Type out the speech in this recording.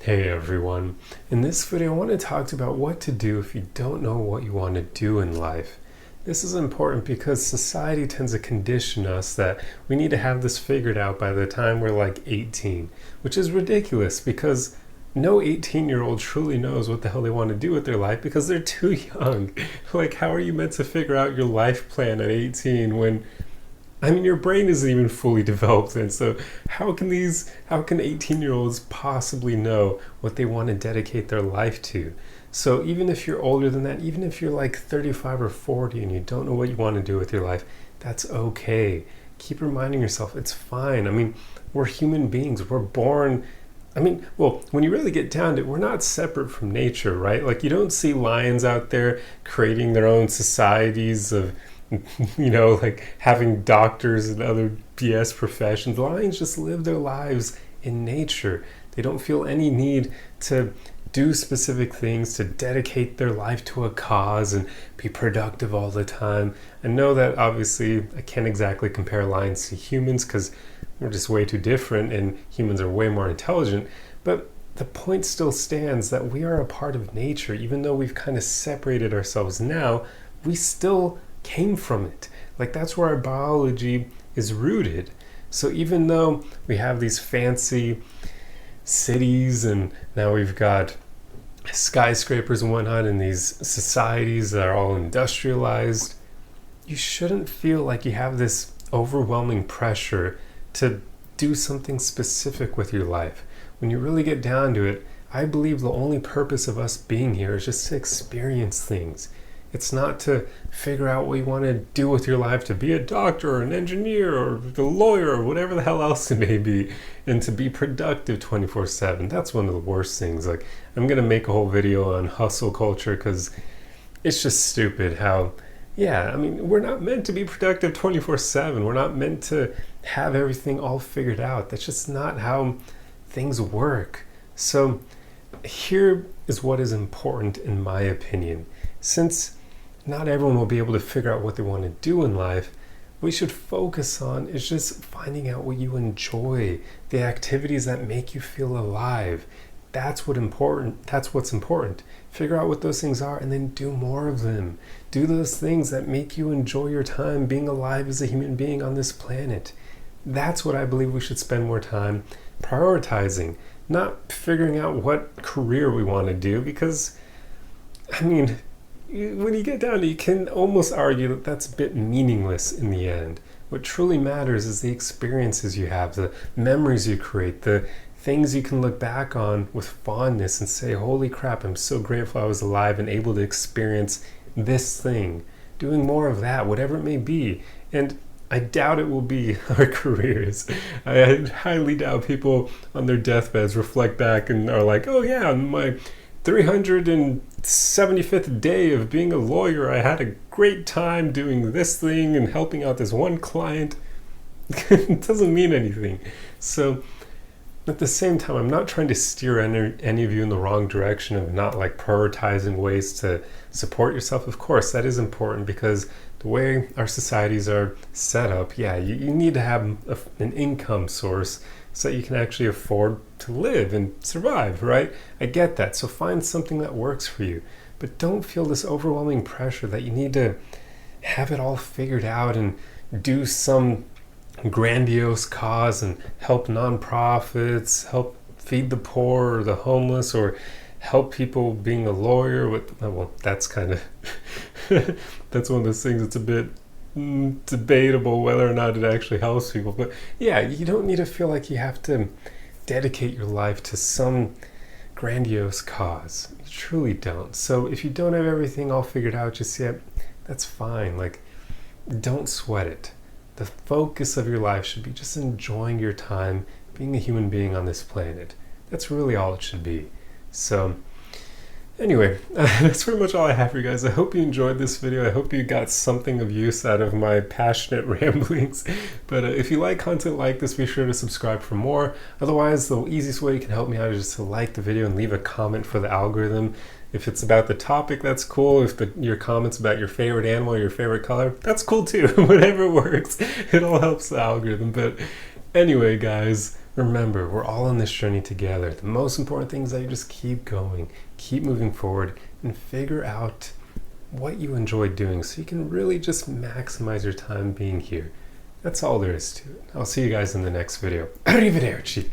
Hey everyone. In this video I want to talk about what to do if you don't know what you want to do in life. This is important because society tends to condition us that we need to have this figured out by the time we're like 18, which is ridiculous because no 18-year-old truly knows what the hell they want to do with their life because they're too young. Like, how are you meant to figure out your life plan at 18 when your brain isn't even fully developed, and so how can 18-year-olds possibly know what they want to dedicate their life to? So even if you're older than that, even if you're like 35 or 40 and you don't know what you want to do with your life, that's okay. Keep reminding yourself it's fine. We're human beings. We're born. When you really get down to it, we're not separate from nature, right? Like, you don't see lions out there creating their own societies of like having doctors and other BS professions. Lions just live their lives in nature. They don't feel any need to do specific things, to dedicate their life to a cause and be productive all the time. I know that obviously I can't exactly compare lions to humans because we're just way too different and humans are way more intelligent, but the point still stands that we are a part of nature. Even though we've kind of separated ourselves now, we still came from it. Like, that's where our biology is rooted. So even though we have these fancy cities and now we've got skyscrapers and whatnot and these societies that are all industrialized, you shouldn't feel like you have this overwhelming pressure to do something specific with your life. When you really get down to it, I believe the only purpose of us being here is just to experience things. It's not to figure out what you want to do with your life, to be a doctor or an engineer or a lawyer or whatever the hell else it may be, and to be productive 24/7. That's one of the worst things. Like, I'm going to make a whole video on hustle culture because it's just stupid how, we're not meant to be productive 24/7. We're not meant to have everything all figured out. That's just not how things work. So here is what is important in my opinion. Since not everyone will be able to figure out what they want to do in life, what we should focus on is just finding out what you enjoy, the activities that make you feel alive. That's what's important. Figure out what those things are and then do more of them. Do those things that make you enjoy your time being alive as a human being on this planet. That's what I believe we should spend more time prioritizing, not figuring out what career we want to do, because when you get down to it, you can almost argue that that's a bit meaningless in the end. What truly matters is the experiences you have, the memories you create, the things you can look back on with fondness and say, holy crap, I'm so grateful I was alive and able to experience this thing. Doing more of that, whatever it may be. And I doubt it will be our careers. I highly doubt people on their deathbeds reflect back and are like, oh yeah, on my 375th day of being a lawyer, I had a great time doing this thing and helping out this one client. It doesn't mean anything. So at the same time, I'm not trying to steer any of you in the wrong direction of not like prioritizing ways to support yourself. Of course, that is important because the way our societies are set up, you need to have an income source so that you can actually afford to live and survive, right? I get that. So find something that works for you. But don't feel this overwhelming pressure that you need to have it all figured out and do some grandiose cause and help nonprofits, help feed the poor or the homeless, or help people being a lawyer. That's kind of that's one of those things that's a bit debatable whether or not it actually helps people. But you don't need to feel like you have to dedicate your life to some grandiose cause. You truly don't. So if you don't have everything all figured out just yet, that's fine. Like, don't sweat it. The focus of your life should be just enjoying your time being a human being on this planet. That's really all it should be. So anyway, that's pretty much all I have for you guys. I hope you enjoyed this video. I hope you got something of use out of my passionate ramblings. But if you like content like this, be sure to subscribe for more. Otherwise, the easiest way you can help me out is just to like the video and leave a comment for the algorithm. If it's about the topic, that's cool. If your comment's about your favorite animal or your favorite color, that's cool too. Whatever works. It all helps the algorithm. But anyway, guys, Remember, we're all on this journey together. The most important thing is that you just keep going, keep moving forward, and figure out what you enjoy doing so you can really just maximize your time being here. That's all there is to it. I'll see you guys in the next video. Arrivederci.